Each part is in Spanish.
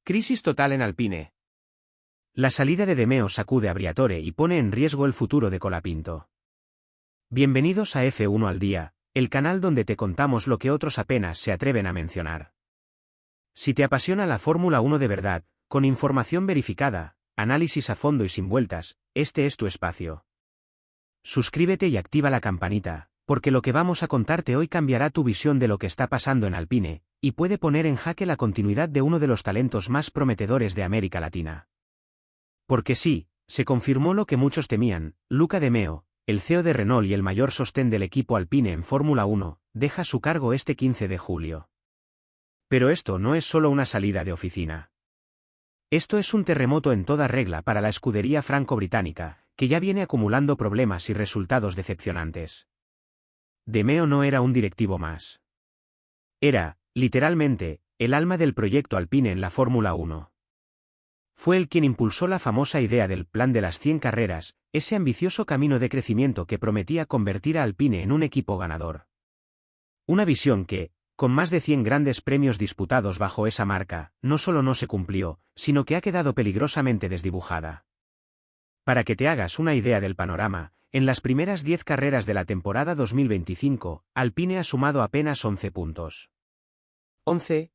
Crisis total en Alpine. La salida de De Meo sacude a Briatore y pone en riesgo el futuro de Colapinto. Bienvenidos a F1 al día, el canal donde te contamos lo que otros apenas se atreven a mencionar. Si te apasiona la Fórmula 1 de verdad, con información verificada, análisis a fondo y sin vueltas, este es tu espacio. Suscríbete y activa la campanita, porque lo que vamos a contarte hoy cambiará tu visión de lo que está pasando en Alpine, y puede poner en jaque la continuidad de uno de los talentos más prometedores de América Latina. Porque sí, se confirmó lo que muchos temían: Luca De Meo, el CEO de Renault y el mayor sostén del equipo Alpine en Fórmula 1, deja su cargo este 15 de julio. Pero esto no es solo una salida de oficina. Esto es un terremoto en toda regla para la escudería franco-británica, que ya viene acumulando problemas y resultados decepcionantes. De Meo no era un directivo más. Era, literalmente, el alma del proyecto Alpine en la Fórmula 1. Fue él quien impulsó la famosa idea del plan de las 100 carreras, ese ambicioso camino de crecimiento que prometía convertir a Alpine en un equipo ganador. Una visión que, con más de 100 grandes premios disputados bajo esa marca, no solo no se cumplió, sino que ha quedado peligrosamente desdibujada. Para que te hagas una idea del panorama, en las primeras 10 carreras de la temporada 2025, Alpine ha sumado apenas 11 puntos. 11.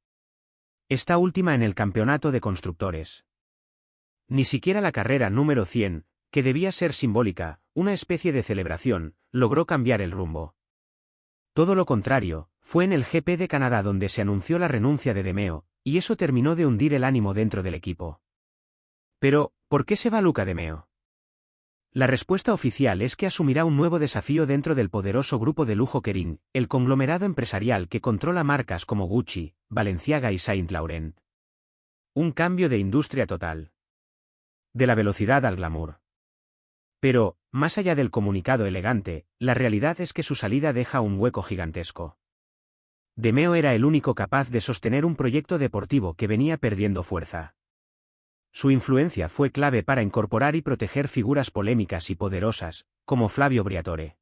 Está última en el campeonato de constructores. Ni siquiera la carrera número 100, que debía ser simbólica, una especie de celebración, logró cambiar el rumbo. Todo lo contrario, fue en el GP de Canadá donde se anunció la renuncia de De Meo, y eso terminó de hundir el ánimo dentro del equipo. Pero, ¿por qué se va Luca De Meo? La respuesta oficial es que asumirá un nuevo desafío dentro del poderoso grupo de lujo Kering, el conglomerado empresarial que controla marcas como Gucci, Balenciaga y Saint Laurent. Un cambio de industria total. De la velocidad al glamour. Pero, más allá del comunicado elegante, la realidad es que su salida deja un hueco gigantesco. De Meo era el único capaz de sostener un proyecto deportivo que venía perdiendo fuerza. Su influencia fue clave para incorporar y proteger figuras polémicas y poderosas, como Flavio Briatore.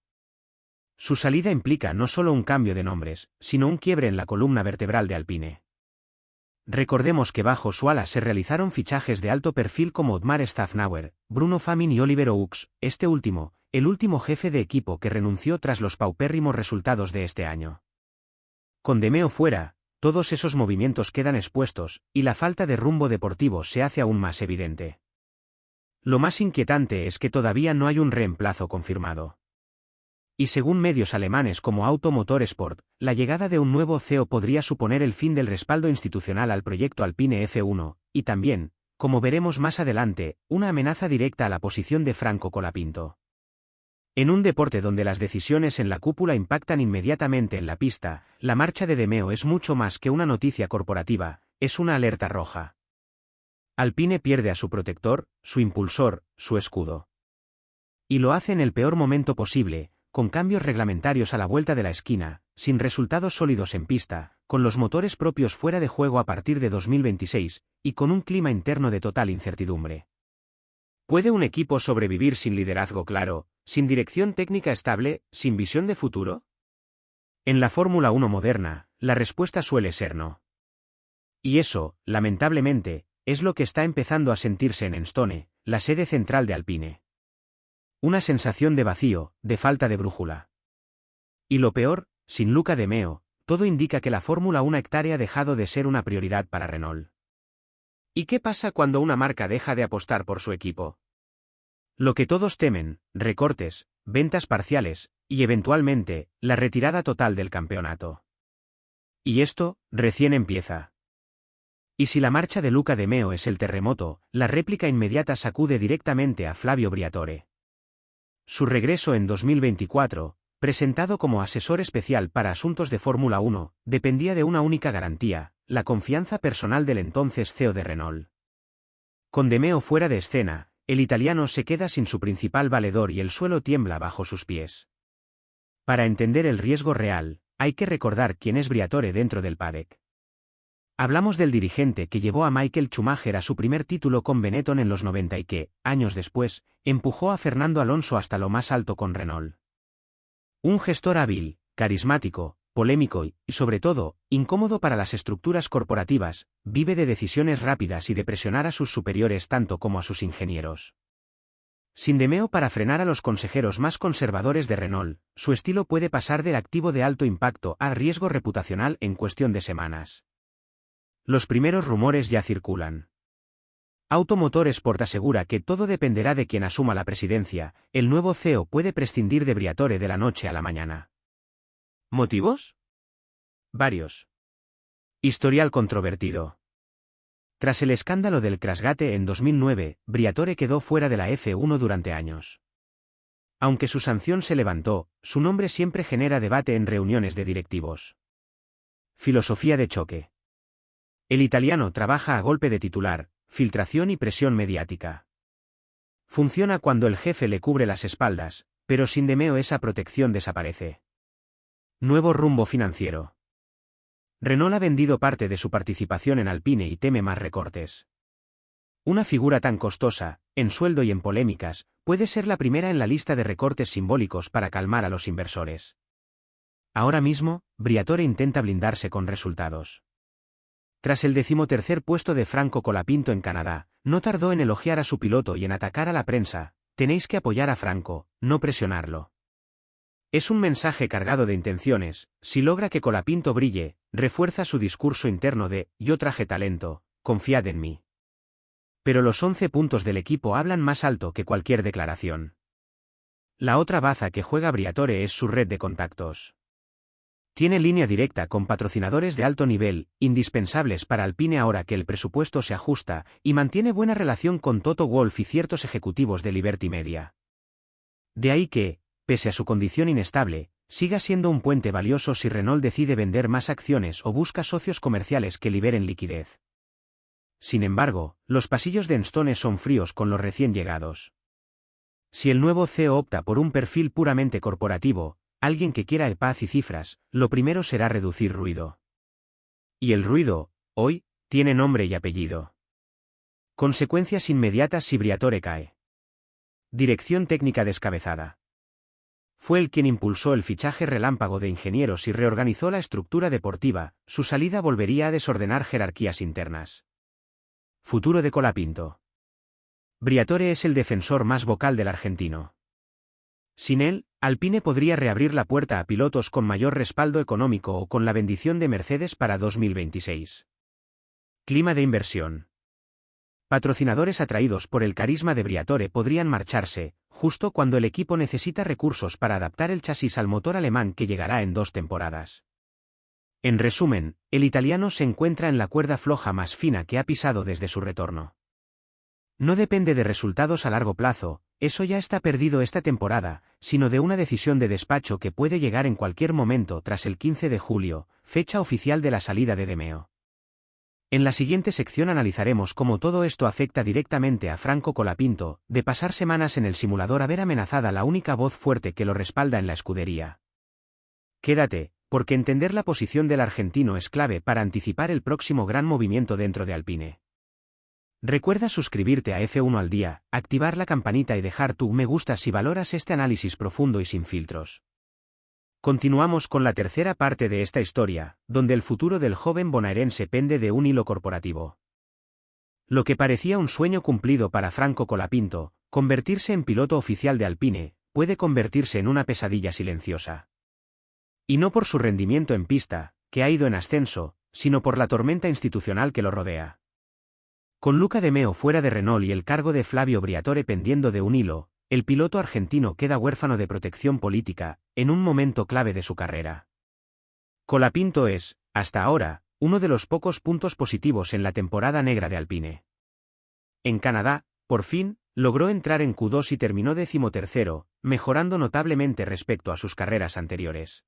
Su salida implica no solo un cambio de nombres, sino un quiebre en la columna vertebral de Alpine. Recordemos que bajo su ala se realizaron fichajes de alto perfil como Otmar Szafnauer, Bruno Famin y Oliver Oux, este último, el último jefe de equipo que renunció tras los paupérrimos resultados de este año. Con De Meo fuera, todos esos movimientos quedan expuestos, y la falta de rumbo deportivo se hace aún más evidente. Lo más inquietante es que todavía no hay un reemplazo confirmado. Y según medios alemanes como Auto Motor Sport, la llegada de un nuevo CEO podría suponer el fin del respaldo institucional al proyecto Alpine F1, y también, como veremos más adelante, una amenaza directa a la posición de Franco Colapinto. En un deporte donde las decisiones en la cúpula impactan inmediatamente en la pista, la marcha de De Meo es mucho más que una noticia corporativa, es una alerta roja. Alpine pierde a su protector, su impulsor, su escudo. Y lo hace en el peor momento posible, con cambios reglamentarios a la vuelta de la esquina, sin resultados sólidos en pista, con los motores propios fuera de juego a partir de 2026, y con un clima interno de total incertidumbre. ¿Puede un equipo sobrevivir sin liderazgo claro, sin dirección técnica estable, sin visión de futuro? En la Fórmula 1 moderna, la respuesta suele ser no. Y eso, lamentablemente, es lo que está empezando a sentirse en Enstone, la sede central de Alpine. Una sensación de vacío, de falta de brújula. Y lo peor, sin Luca De Meo, todo indica que la Fórmula 1 hectárea ha dejado de ser una prioridad para Renault. ¿Y qué pasa cuando una marca deja de apostar por su equipo? Lo que todos temen: recortes, ventas parciales, y eventualmente, la retirada total del campeonato. Y esto, recién empieza. Y si la marcha de Luca De Meo es el terremoto, la réplica inmediata sacude directamente a Flavio Briatore. Su regreso en 2024, presentado como asesor especial para asuntos de Fórmula 1, dependía de una única garantía: la confianza personal del entonces CEO de Renault. Con De Meo fuera de escena, el italiano se queda sin su principal valedor y el suelo tiembla bajo sus pies. Para entender el riesgo real, hay que recordar quién es Briatore dentro del paddock. Hablamos del dirigente que llevó a Michael Schumacher a su primer título con Benetton en los 90 y que, años después, empujó a Fernando Alonso hasta lo más alto con Renault. Un gestor hábil, carismático, polémico y, sobre todo, incómodo para las estructuras corporativas, vive de decisiones rápidas y de presionar a sus superiores tanto como a sus ingenieros. Sin demeo para frenar a los consejeros más conservadores de Renault, su estilo puede pasar del activo de alto impacto a riesgo reputacional en cuestión de semanas. Los primeros rumores ya circulan. Automotor Sport asegura que todo dependerá de quien asuma la presidencia. El nuevo CEO puede prescindir de Briatore de la noche a la mañana. ¿Motivos? Varios. Historial controvertido. Tras el escándalo del Crashgate en 2009, Briatore quedó fuera de la F1 durante años. Aunque su sanción se levantó, su nombre siempre genera debate en reuniones de directivos. Filosofía de choque. El italiano trabaja a golpe de titular, filtración y presión mediática. Funciona cuando el jefe le cubre las espaldas, pero sin demeo esa protección desaparece. Nuevo rumbo financiero. Renault ha vendido parte de su participación en Alpine y teme más recortes. Una figura tan costosa, en sueldo y en polémicas, puede ser la primera en la lista de recortes simbólicos para calmar a los inversores. Ahora mismo, Briatore intenta blindarse con resultados. Tras el 13º puesto de Franco Colapinto en Canadá, no tardó en elogiar a su piloto y en atacar a la prensa: tenéis que apoyar a Franco, no presionarlo. Es un mensaje cargado de intenciones. Si logra que Colapinto brille, refuerza su discurso interno de «yo traje talento, confiad en mí». Pero los 11 puntos del equipo hablan más alto que cualquier declaración. La otra baza que juega Briatore es su red de contactos. Tiene línea directa con patrocinadores de alto nivel, indispensables para Alpine ahora que el presupuesto se ajusta, y mantiene buena relación con Toto Wolff y ciertos ejecutivos de Liberty Media. De ahí que, pese a su condición inestable, siga siendo un puente valioso si Renault decide vender más acciones o busca socios comerciales que liberen liquidez. Sin embargo, los pasillos de Enstone son fríos con los recién llegados. Si el nuevo CEO opta por un perfil puramente corporativo, alguien que quiera paz y cifras, lo primero será reducir ruido. Y el ruido, hoy, tiene nombre y apellido. Consecuencias inmediatas si Briatore cae. Dirección técnica descabezada. Fue él quien impulsó el fichaje relámpago de ingenieros y reorganizó la estructura deportiva. Su salida volvería a desordenar jerarquías internas. Futuro de Colapinto. Briatore es el defensor más vocal del argentino. Sin él, Alpine podría reabrir la puerta a pilotos con mayor respaldo económico o con la bendición de Mercedes para 2026. Clima de inversión. Patrocinadores atraídos por el carisma de Briatore podrían marcharse, justo cuando el equipo necesita recursos para adaptar el chasis al motor alemán que llegará en 2 temporadas. En resumen, el italiano se encuentra en la cuerda floja más fina que ha pisado desde su retorno. No depende de resultados a largo plazo, eso ya está perdido esta temporada, sino de una decisión de despacho que puede llegar en cualquier momento tras el 15 de julio, fecha oficial de la salida de Demeo. En la siguiente sección analizaremos cómo todo esto afecta directamente a Franco Colapinto, de pasar semanas en el simulador a ver amenazada la única voz fuerte que lo respalda en la escudería. Quédate, porque entender la posición del argentino es clave para anticipar el próximo gran movimiento dentro de Alpine. Recuerda suscribirte a F1 al día, activar la campanita y dejar tu me gusta si valoras este análisis profundo y sin filtros. Continuamos con la tercera parte de esta historia, donde el futuro del joven bonaerense pende de un hilo corporativo. Lo que parecía un sueño cumplido para Franco Colapinto, convertirse en piloto oficial de Alpine, puede convertirse en una pesadilla silenciosa. Y no por su rendimiento en pista, que ha ido en ascenso, sino por la tormenta institucional que lo rodea. Con Luca de Meo fuera de Renault y el cargo de Flavio Briatore pendiendo de un hilo, el piloto argentino queda huérfano de protección política, en un momento clave de su carrera. Colapinto es, hasta ahora, uno de los pocos puntos positivos en la temporada negra de Alpine. En Canadá, por fin, logró entrar en Q2 y terminó 13º, mejorando notablemente respecto a sus carreras anteriores.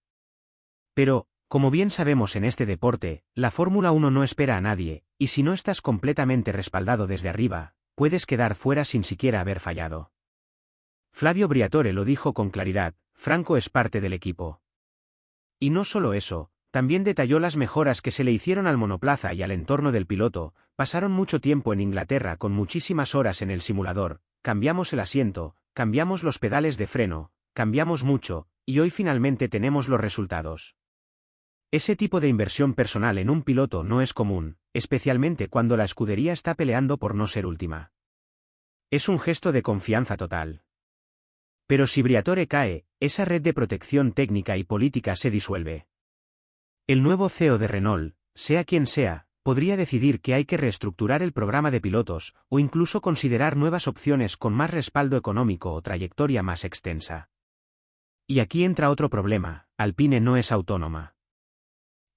Pero, como bien sabemos en este deporte, la Fórmula 1 no espera a nadie, y si no estás completamente respaldado desde arriba, puedes quedar fuera sin siquiera haber fallado. Flavio Briatore lo dijo con claridad: Franco es parte del equipo. Y no solo eso, también detalló las mejoras que se le hicieron al monoplaza y al entorno del piloto. Pasaron mucho tiempo en Inglaterra con muchísimas horas en el simulador, cambiamos el asiento, cambiamos los pedales de freno, cambiamos mucho, y hoy finalmente tenemos los resultados. Ese tipo de inversión personal en un piloto no es común, especialmente cuando la escudería está peleando por no ser última. Es un gesto de confianza total. Pero si Briatore cae, esa red de protección técnica y política se disuelve. El nuevo CEO de Renault, sea quien sea, podría decidir que hay que reestructurar el programa de pilotos, o incluso considerar nuevas opciones con más respaldo económico o trayectoria más extensa. Y aquí entra otro problema: Alpine no es autónoma.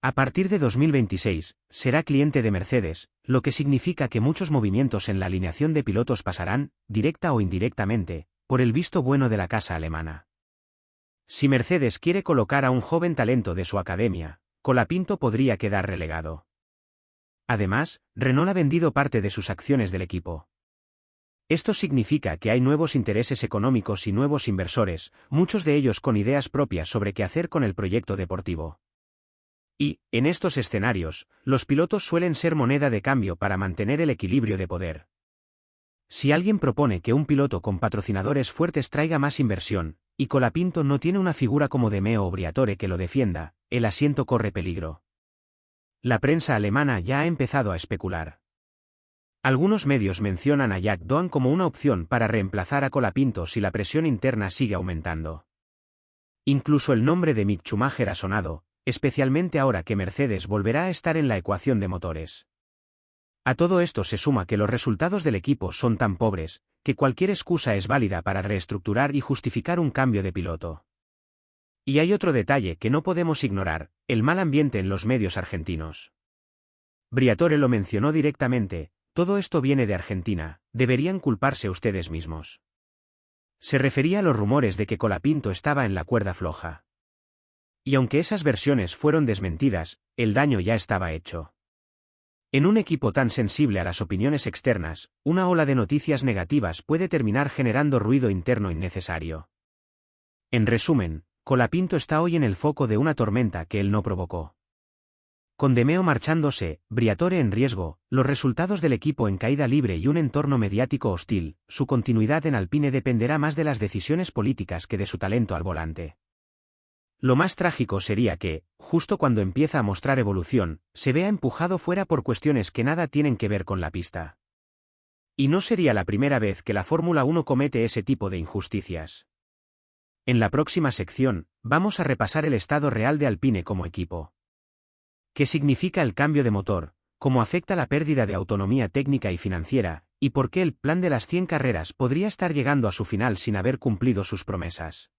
A partir de 2026, será cliente de Mercedes, lo que significa que muchos movimientos en la alineación de pilotos pasarán, directa o indirectamente, por el visto bueno de la casa alemana. Si Mercedes quiere colocar a un joven talento de su academia, Colapinto podría quedar relegado. Además, Renault ha vendido parte de sus acciones del equipo. Esto significa que hay nuevos intereses económicos y nuevos inversores, muchos de ellos con ideas propias sobre qué hacer con el proyecto deportivo. Y, en estos escenarios, los pilotos suelen ser moneda de cambio para mantener el equilibrio de poder. Si alguien propone que un piloto con patrocinadores fuertes traiga más inversión, y Colapinto no tiene una figura como De Meo o Briatore que lo defienda, el asiento corre peligro. La prensa alemana ya ha empezado a especular. Algunos medios mencionan a Jack Doan como una opción para reemplazar a Colapinto si la presión interna sigue aumentando. Incluso el nombre de Mick Schumacher ha sonado, especialmente ahora que Mercedes volverá a estar en la ecuación de motores. A todo esto se suma que los resultados del equipo son tan pobres, que cualquier excusa es válida para reestructurar y justificar un cambio de piloto. Y hay otro detalle que no podemos ignorar: el mal ambiente en los medios argentinos. Briatore lo mencionó directamente: todo esto viene de Argentina, deberían culparse ustedes mismos. Se refería a los rumores de que Colapinto estaba en la cuerda floja. Y aunque esas versiones fueron desmentidas, el daño ya estaba hecho. En un equipo tan sensible a las opiniones externas, una ola de noticias negativas puede terminar generando ruido interno innecesario. En resumen, Colapinto está hoy en el foco de una tormenta que él no provocó. Con De Meo marchándose, Briatore en riesgo, los resultados del equipo en caída libre y un entorno mediático hostil, su continuidad en Alpine dependerá más de las decisiones políticas que de su talento al volante. Lo más trágico sería que, justo cuando empieza a mostrar evolución, se vea empujado fuera por cuestiones que nada tienen que ver con la pista. Y no sería la primera vez que la Fórmula 1 comete ese tipo de injusticias. En la próxima sección, vamos a repasar el estado real de Alpine como equipo. ¿Qué significa el cambio de motor? ¿Cómo afecta la pérdida de autonomía técnica y financiera? ¿Y por qué el plan de las 100 carreras podría estar llegando a su final sin haber cumplido sus promesas?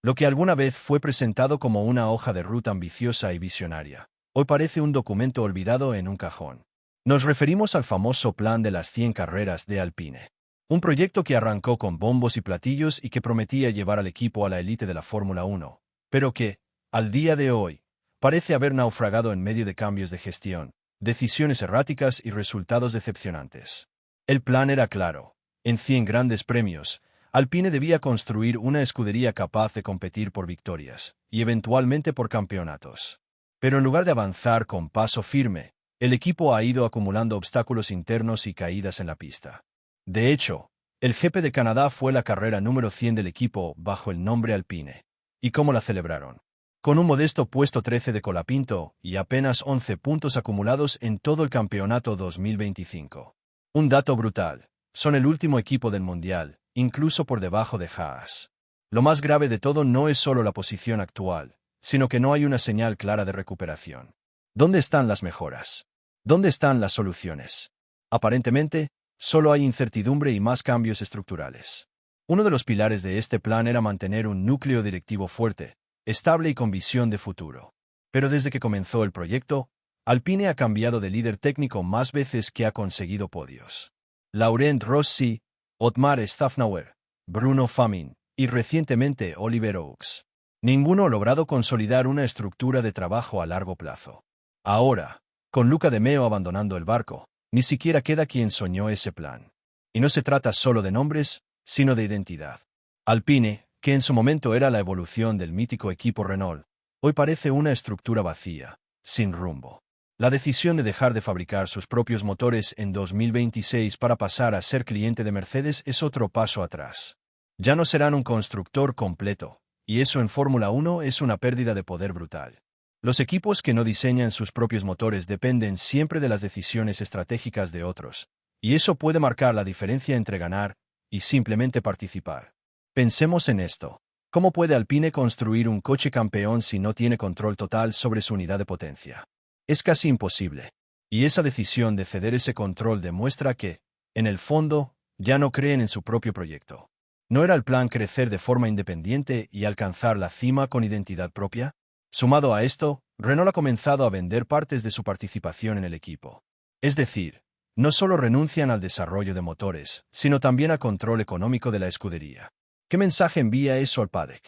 Lo que alguna vez fue presentado como una hoja de ruta ambiciosa y visionaria, hoy parece un documento olvidado en un cajón. Nos referimos al famoso plan de las 100 carreras de Alpine. Un proyecto que arrancó con bombos y platillos y que prometía llevar al equipo a la élite de la Fórmula 1, pero que, al día de hoy, parece haber naufragado en medio de cambios de gestión, decisiones erráticas y resultados decepcionantes. El plan era claro: en 100 grandes premios, Alpine debía construir una escudería capaz de competir por victorias, y eventualmente por campeonatos. Pero en lugar de avanzar con paso firme, el equipo ha ido acumulando obstáculos internos y caídas en la pista. De hecho, el GP de Canadá fue la carrera número 100 del equipo bajo el nombre Alpine. ¿Y cómo la celebraron? Con un modesto puesto 13 de Colapinto y apenas 11 puntos acumulados en todo el campeonato 2025. Un dato brutal: son el último equipo del Mundial, incluso por debajo de Haas. Lo más grave de todo no es solo la posición actual, sino que no hay una señal clara de recuperación. ¿Dónde están las mejoras? ¿Dónde están las soluciones? Aparentemente, solo hay incertidumbre y más cambios estructurales. Uno de los pilares de este plan era mantener un núcleo directivo fuerte, estable y con visión de futuro. Pero desde que comenzó el proyecto, Alpine ha cambiado de líder técnico más veces que ha conseguido podios. Laurent Rossi, Otmar Szafnauer, Bruno Famin, y recientemente Oliver Oaks. Ninguno ha logrado consolidar una estructura de trabajo a largo plazo. Ahora, con Luca De Meo abandonando el barco, ni siquiera queda quien soñó ese plan. Y no se trata solo de nombres, sino de identidad. Alpine, que en su momento era la evolución del mítico equipo Renault, hoy parece una estructura vacía, sin rumbo. La decisión de dejar de fabricar sus propios motores en 2026 para pasar a ser cliente de Mercedes es otro paso atrás. Ya no serán un constructor completo, y eso en Fórmula 1 es una pérdida de poder brutal. Los equipos que no diseñan sus propios motores dependen siempre de las decisiones estratégicas de otros, y eso puede marcar la diferencia entre ganar y simplemente participar. Pensemos en esto. ¿Cómo puede Alpine construir un coche campeón si no tiene control total sobre su unidad de potencia? Es casi imposible. Y esa decisión de ceder ese control demuestra que, en el fondo, ya no creen en su propio proyecto. ¿No era el plan crecer de forma independiente y alcanzar la cima con identidad propia? Sumado a esto, Renault ha comenzado a vender partes de su participación en el equipo. Es decir, no solo renuncian al desarrollo de motores, sino también al control económico de la escudería. ¿Qué mensaje envía eso al paddock?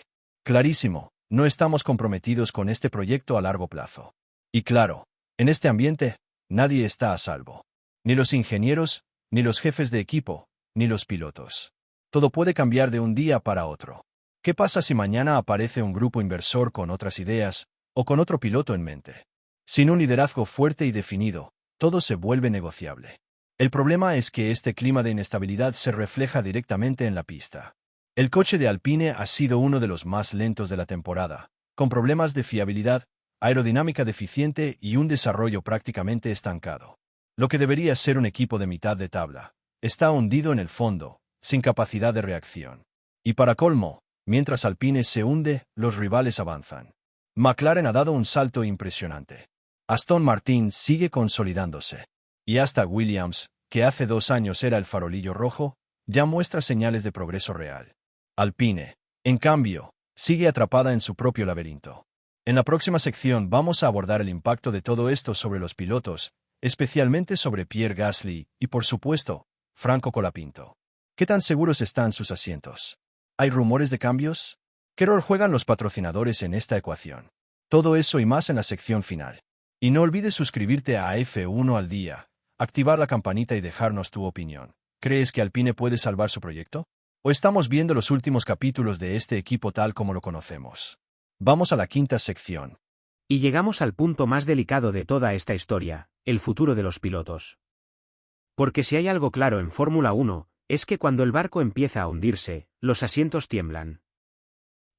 Clarísimo, no estamos comprometidos con este proyecto a largo plazo. Y claro, en este ambiente, nadie está a salvo. Ni los ingenieros, ni los jefes de equipo, ni los pilotos. Todo puede cambiar de un día para otro. ¿Qué pasa si mañana aparece un grupo inversor con otras ideas, o con otro piloto en mente? Sin un liderazgo fuerte y definido, todo se vuelve negociable. El problema es que este clima de inestabilidad se refleja directamente en la pista. El coche de Alpine ha sido uno de los más lentos de la temporada, con problemas de fiabilidad, aerodinámica deficiente y un desarrollo prácticamente estancado. Lo que debería ser un equipo de mitad de tabla, está hundido en el fondo, sin capacidad de reacción. Y para colmo, mientras Alpine se hunde, los rivales avanzan. McLaren ha dado un salto impresionante. Aston Martin sigue consolidándose. Y hasta Williams, que hace 2 años era el farolillo rojo, ya muestra señales de progreso real. Alpine, en cambio, sigue atrapada en su propio laberinto. En la próxima sección vamos a abordar el impacto de todo esto sobre los pilotos, especialmente sobre Pierre Gasly y, por supuesto, Franco Colapinto. ¿Qué tan seguros están sus asientos? ¿Hay rumores de cambios? ¿Qué rol juegan los patrocinadores en esta ecuación? Todo eso y más en la sección final. Y no olvides suscribirte a F1 al día, activar la campanita y dejarnos tu opinión. ¿Crees que Alpine puede salvar su proyecto? ¿O estamos viendo los últimos capítulos de este equipo tal como lo conocemos? Vamos a la quinta sección. Y llegamos al punto más delicado de toda esta historia, el futuro de los pilotos. Porque si hay algo claro en Fórmula 1, es que cuando el barco empieza a hundirse, los asientos tiemblan.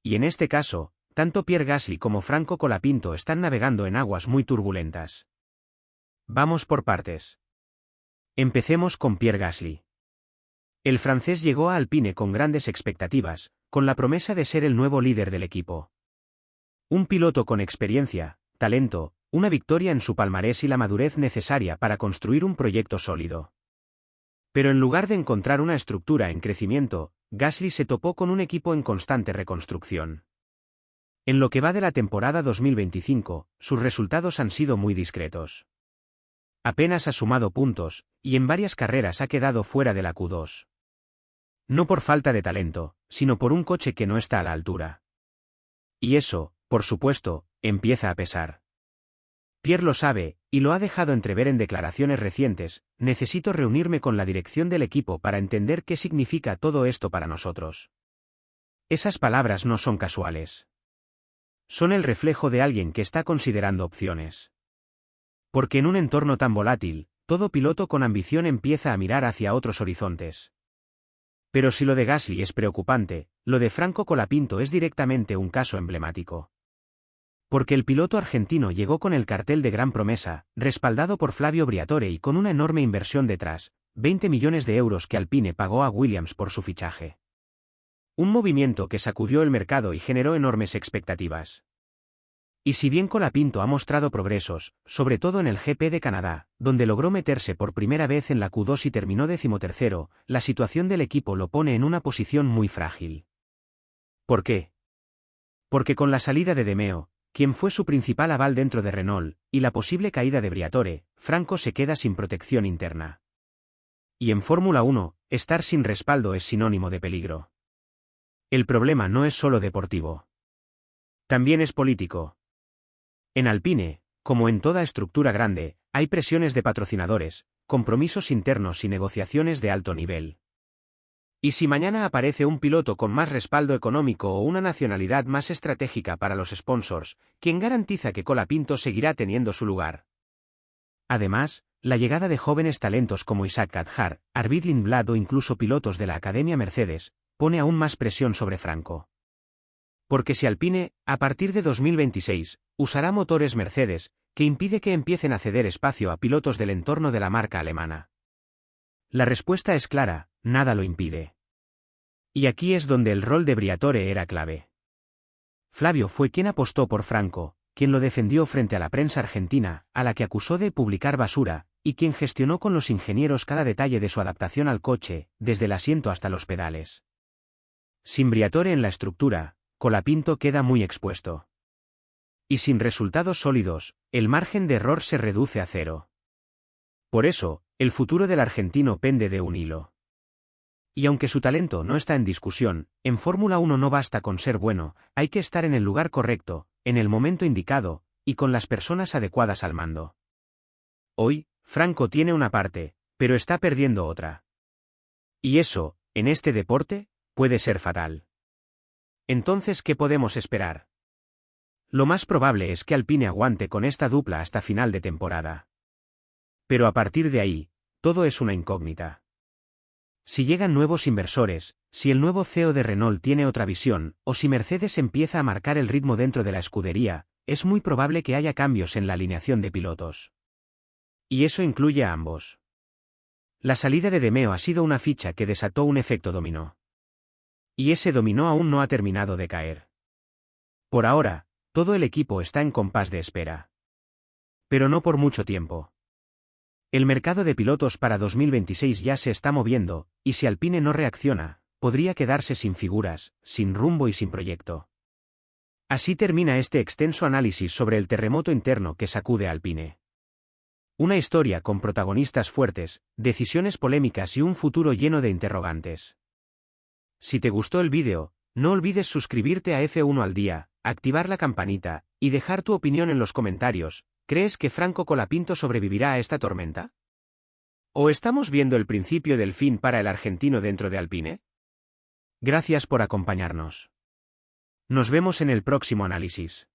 Y en este caso, tanto Pierre Gasly como Franco Colapinto están navegando en aguas muy turbulentas. Vamos por partes. Empecemos con Pierre Gasly. El francés llegó a Alpine con grandes expectativas, con la promesa de ser el nuevo líder del equipo. Un piloto con experiencia, talento, una victoria en su palmarés y la madurez necesaria para construir un proyecto sólido. Pero en lugar de encontrar una estructura en crecimiento, Gasly se topó con un equipo en constante reconstrucción. En lo que va de la temporada 2025, sus resultados han sido muy discretos. Apenas ha sumado puntos, y en varias carreras ha quedado fuera de la Q2. No por falta de talento, sino por un coche que no está a la altura. Y eso, por supuesto, empieza a pesar. Pierre lo sabe, y lo ha dejado entrever en declaraciones recientes: necesito reunirme con la dirección del equipo para entender qué significa todo esto para nosotros. Esas palabras no son casuales. Son el reflejo de alguien que está considerando opciones. Porque en un entorno tan volátil, todo piloto con ambición empieza a mirar hacia otros horizontes. Pero si lo de Gasly es preocupante, lo de Franco Colapinto es directamente un caso emblemático. Porque el piloto argentino llegó con el cartel de gran promesa, respaldado por Flavio Briatore y con una enorme inversión detrás, 20 millones de euros que Alpine pagó a Williams por su fichaje. Un movimiento que sacudió el mercado y generó enormes expectativas. Y si bien Colapinto ha mostrado progresos, sobre todo en el GP de Canadá, donde logró meterse por primera vez en la Q2 y terminó 13º, la situación del equipo lo pone en una posición muy frágil. ¿Por qué? Porque con la salida de De Meo, quien fue su principal aval dentro de Renault, y la posible caída de Briatore, Franco se queda sin protección interna. Y en Fórmula 1, estar sin respaldo es sinónimo de peligro. El problema no es solo deportivo. También es político. En Alpine, como en toda estructura grande, hay presiones de patrocinadores, compromisos internos y negociaciones de alto nivel. Y si mañana aparece un piloto con más respaldo económico o una nacionalidad más estratégica para los sponsors, ¿quién garantiza que Colapinto seguirá teniendo su lugar? Además, la llegada de jóvenes talentos como Isaac Hadjar, Arvid Lindblad o incluso pilotos de la Academia Mercedes, pone aún más presión sobre Franco. Porque si Alpine, a partir de 2026, usará motores Mercedes, que impide que empiecen a ceder espacio a pilotos del entorno de la marca alemana. La respuesta es clara, nada lo impide. Y aquí es donde el rol de Briatore era clave. Flavio fue quien apostó por Franco, quien lo defendió frente a la prensa argentina, a la que acusó de publicar basura, y quien gestionó con los ingenieros cada detalle de su adaptación al coche, desde el asiento hasta los pedales. Sin Briatore en la estructura, Colapinto queda muy expuesto. Y sin resultados sólidos, el margen de error se reduce a cero. Por eso, el futuro del argentino pende de un hilo. Y aunque su talento no está en discusión, en Fórmula 1 no basta con ser bueno, hay que estar en el lugar correcto, en el momento indicado, y con las personas adecuadas al mando. Hoy, Franco tiene una parte, pero está perdiendo otra. Y eso, en este deporte, puede ser fatal. Entonces, ¿qué podemos esperar? Lo más probable es que Alpine aguante con esta dupla hasta final de temporada. Pero a partir de ahí, todo es una incógnita. Si llegan nuevos inversores, si el nuevo CEO de Renault tiene otra visión, o si Mercedes empieza a marcar el ritmo dentro de la escudería, es muy probable que haya cambios en la alineación de pilotos. Y eso incluye a ambos. La salida de De Meo ha sido una ficha que desató un efecto dominó. Y ese dominó aún no ha terminado de caer. Por ahora, todo el equipo está en compás de espera. Pero no por mucho tiempo. El mercado de pilotos para 2026 ya se está moviendo, y si Alpine no reacciona, podría quedarse sin figuras, sin rumbo y sin proyecto. Así termina este extenso análisis sobre el terremoto interno que sacude a Alpine. Una historia con protagonistas fuertes, decisiones polémicas y un futuro lleno de interrogantes. Si te gustó el vídeo, no olvides suscribirte a F1 al día, activar la campanita, y dejar tu opinión en los comentarios. ¿Crees que Franco Colapinto sobrevivirá a esta tormenta? ¿O estamos viendo el principio del fin para el argentino dentro de Alpine? Gracias por acompañarnos. Nos vemos en el próximo análisis.